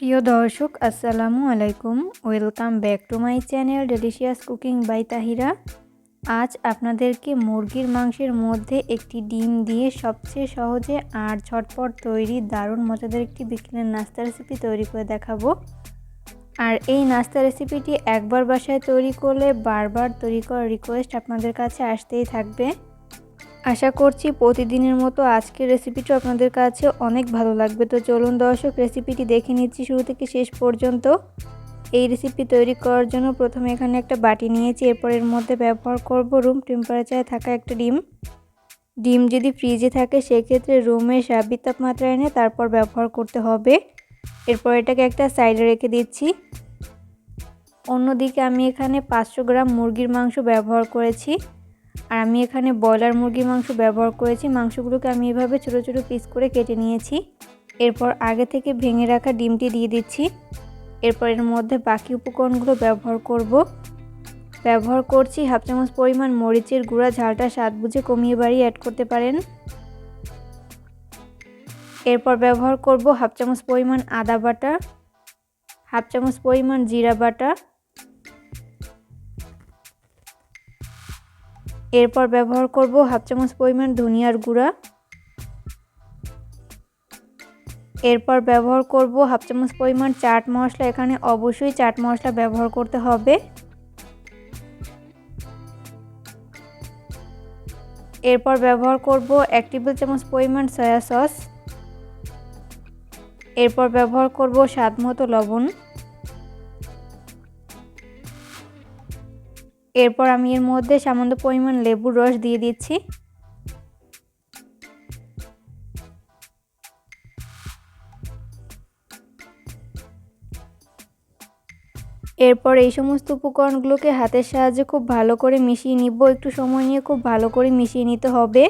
প্রিয় দর্শক আসসালামু আলাইকুম, welcome back to my channel delicious cooking by Tahira. আজ আপনাদেরকে মুরগির মাংসের মধ্যে একটি ডিম দিয়ে সবচেয়ে সহজে আর ঝটপট তৈরি দারুণ মজাদার একটি বিকেলের নাস্তা রেসিপি তৈরি করে দেখাবো। আর এই নাস্তা রেসিপিটি একবার বাসায় তৈরি করলে বারবার তৈরি করার রিকোয়েস্ট আপনাদের কাছে আসতেই থাকবে। আশা করছি প্রতিদিনের মতো আজকের রেসিপিটা আপনাদের কাছে অনেক ভালো লাগবে। তো চলুন দর্শক, রেসিপিটি দেখে নিচ্ছি শুরু থেকে শেষ পর্যন্ত। এই রেসিপি তৈরি করার জন্য প্রথমে এখানে একটা বাটি নিয়েছি। এরপর এর মধ্যে ব্যবহার করব রুম টেম্পারেচারে থাকা একটা ডিম যদি ফ্রিজে থাকে সেক্ষেত্রে রুমের স্বাভাবিক তাপমাত্রা এনে তারপর ব্যবহার করতে হবে। এরপর এটাকে একটা সাইডে রেখে দিচ্ছি। অন্যদিকে আমি এখানে 500 গ্রাম মুরগির মাংস ব্যবহার করেছি। আর আমি এখানে ব্রয়লার মুরগির মাংস ব্যবহার করেছি। মাংসগুলোকে আমি এভাবে ছোটো ছোটো পিস করে কেটে নিয়েছি। এরপর আগে থেকে ভেঙে রাখা ডিমটি দিয়ে দিচ্ছি। এরপর এর মধ্যে বাকি উপকরণগুলো ব্যবহার করছি হাফ চামচ পরিমাণ মরিচের গুঁড়া। ঝালটা স্বাদ বুঝে কমিয়ে বাড়িয়ে অ্যাড করতে পারেন। এরপর ব্যবহার করব হাফ চামচ পরিমাণ আদা বাটা, হাফ চামচ পরিমাণ জিরা বাটা। এরপর ব্যবহার করব হাফ চামচ পরিমাণ ধনিয়ার গুঁড়া। এরপর ব্যবহার করব হাফ চামচ পরিমাণ চাট মশলা। এখানে অবশ্যই চাট মশলা ব্যবহার করতে হবে। এরপর ব্যবহার করব 1 টেবিল চামচ পরিমাণ সয়া সস। এরপর ব্যবহার করব স্বাদ মতো লবণ। এরপর আমি এর মধ্যে সামান্য পরিমাণ লেবুর রস দিয়ে দিচ্ছি। এরপর এই সমস্ত উপকরণগুলোকে হাতের সাহায্যে খুব ভালো করে মিশিয়ে নিব। একটু সময় নিয়ে খুব ভালো করে মিশিয়ে নিতে হবে।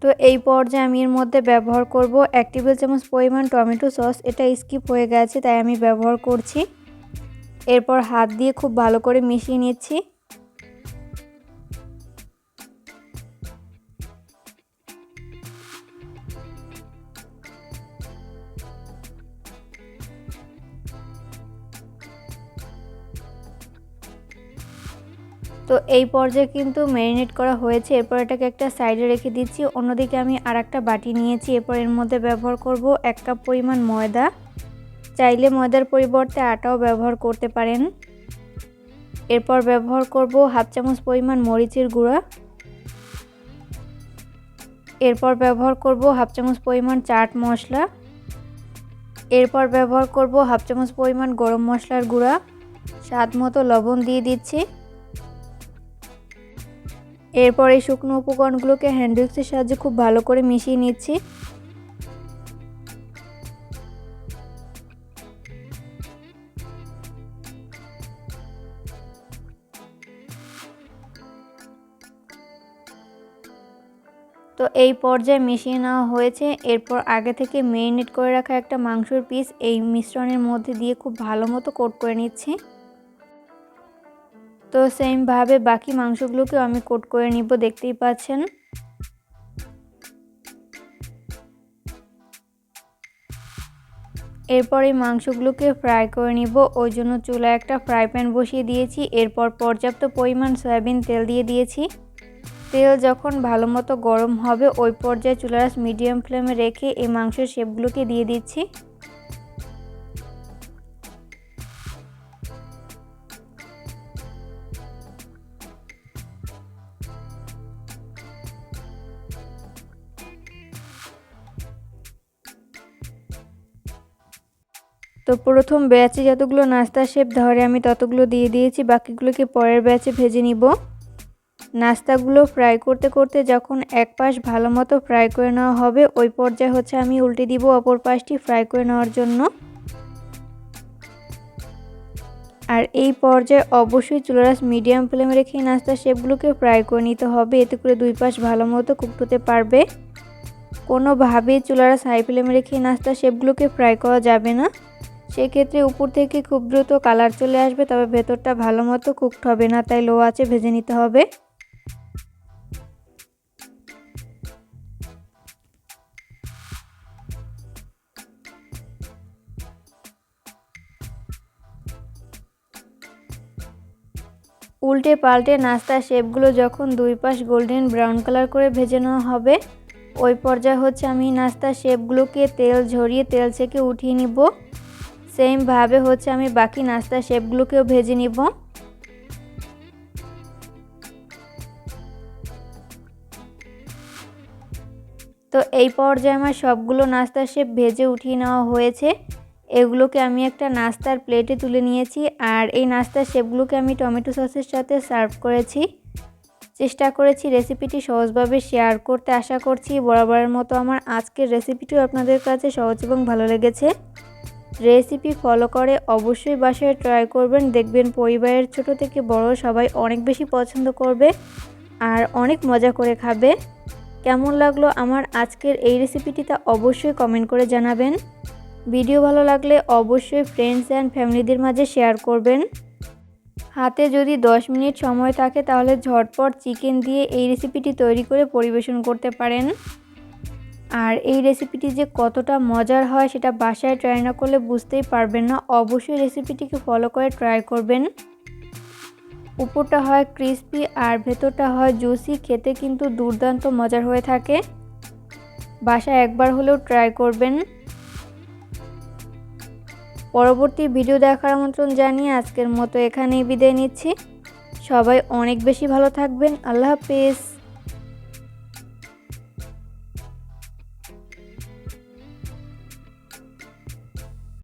তো এই পর্যায়ে আমি এর মধ্যে ব্যবহার করব 1 টেবিল চামচ পরিমাণ টমেটো সস। এটা স্কিপ হয়ে গেছে তাই আমি ব্যবহার করছি। এরপর হাত দিয়ে খুব ভালো করে মিশিয়ে নিচ্ছি। তো এই পর্যায়ে কিন্তু ম্যারিনেট করা হয়েছে। এরপর এটাকে একটা সাইডে রেখে দিচ্ছি। অন্যদিকে আমি আরেকটা বাটি নিয়েছি। এরপর এর মধ্যে ব্যবহার করব 1 কাপ পরিমাণ ময়দা। চাইলে ময়দার পরিবর্তে আটাও ব্যবহার করতে পারেন। এরপর ব্যবহার করব হাফ চামচ পরিমাণ মরিচের গুঁড়া। এরপর ব্যবহার করব হাফ চামচ পরিমাণ চাট মশলা। এরপর ব্যবহার করব হাফ চামচ পরিমাণ গরম মশলার গুঁড়া। স্বাদ মতো লবণ দিয়ে দিচ্ছি। এরপর এই শুকনো উপকরণগুলোকে হ্যান্ড উইক্সের সাহায্যে খুব ভালো করে মিশিয়ে নিচ্ছি। তো এই পর্যায়ে মিশিয়ে নেওয়া হয়েছে। এরপর আগে থেকে ম্যারিনেট করে রাখা একটা মাংসের পিস এই মিশ্রণের মধ্যে দিয়ে খুব ভালো মতো কোট করে নিচ্ছি। তো সেমভাবে বাকি মাংসগুলোকেও আমি কোট করে নিব, দেখতেই পাচ্ছেন। এরপর এই মাংসগুলোকে ফ্রাই করে নিব। ওই জন্য চুলায় একটা ফ্রাই প্যান বসিয়ে দিয়েছি। এরপর পর্যাপ্ত পরিমাণ সয়াবিন তেল দিয়ে দিয়েছি। তেল যখন ভালো মতো গরম হবে ওই পর্যায়ে চুলার আঁচ মিডিয়াম ফ্লেমে রেখে এই মাংসের শেপগুলোকে দিয়ে দিচ্ছি। তো প্রথম ব্যাচে যতগুলো নাস্তার শেপ ধরে আমি ততগুলো দিয়ে দিয়েছি। বাকিগুলোকে পরের ব্যাচে ভেজে নিব। নাস্তাগুলো ফ্রাই করতে করতে যখন এক পাশ ভালো মতো ফ্রাই করে নেওয়া হবে ওই পর্যায়ে আমি উল্টে দিব অপর পাশটি ফ্রাই করে নেওয়ার জন্য। আর এই পর্যায়ে অবশ্যই চুলার আঁচ মিডিয়াম ফ্লেমে রেখে নাস্তার শেপগুলোকে ফ্রাই করে নিতে হবে। এতে করে দুই পাশ ভালো মতো কুকড হতে পারবে। কোনোভাবেই চুলার হাই ফ্লেমে রেখে নাস্তার শেপগুলোকে ফ্রাই করা যাবে না। সেক্ষেত্রে উপর থেকে খুব দ্রুত কালার চলে আসবে, তবে ভেতরটা ভালো মতো কুকড হবে না, তাই লো আঁচে ভেজে নিতে হবে। উল্টে পাল্টে নাস্তার শেপগুলো যখন দুই পাশ গোল্ডেন ব্রাউন কালার করে ভেজে নেওয়া হবে, ওই পর্যায়ে হচ্ছে আমি নাস্তার শেপগুলোকে তেল ঝরিয়ে তেল থেকে উঠিয়ে নিব। সেমভাবে হচ্ছে আমি বাকি নাস্তার শেপগুলোকেও ভেজে নিব। তো এই পর্যায়ে আমার সবগুলো নাস্তার শেপ ভেজে উঠিয়ে নেওয়া হয়েছে। এগুলোকে আমি একটা নাস্তার প্লেটে তুলে নিয়েছি, আর এই নাস্তার শেপগুলোকে আমি টমেটো সসের সাথে সার্ভ করেছি। চেষ্টা করেছি রেসিপিটি সহজভাবে শেয়ার করতে। আশা করছি বরাবরের মতো আমার আজকের রেসিপিটিও আপনাদের কাছে সহজ এবং ভালো লেগেছে। রেসিপি ফলো করে অবশ্যই বাসায় ট্রাই করবেন, দেখবেন পরিবারের ছোট থেকে বড় সবাই অনেক বেশি পছন্দ করবে আর অনেক মজা করে খাবে। কেমন লাগলো আমার আজকের এই রেসিপিটি তা অবশ্যই কমেন্ট করে জানাবেন। ভিডিও ভালো লাগলে অবশ্যই ফ্রেন্ডস অ্যান্ড ফ্যামিলিদের মাঝে শেয়ার করবেন। হাতে যদি 10 মিনিট সময় থাকে তাহলে ঝটপট চিকেন দিয়ে এই রেসিপিটি তৈরি করে পরিবেশন করতে পারেন। আর এই রেসিপিটি যে কতটা মজার হয় সেটা বাসায় ট্রাই না করলে বুঝতেই পারবেন না। অবশ্যই রেসিপিটিকে ফলো করে ট্রাই করবেন। উপরটা হয় ক্রিস্পি আর ভেতরটা হয় জুসি, খেতে কিন্তু দুর্দান্ত মজার হয়ে থাকে। বাসায় একবার হলেও ট্রাই করবেন। পরবর্তী ভিডিও দেখার আমন্ত্রণ জানিয়ে আজকের মতো এখানেই বিদায় নিচ্ছি। সবাই অনেক বেশি ভালো থাকবেন। আল্লাহ হাফেজ।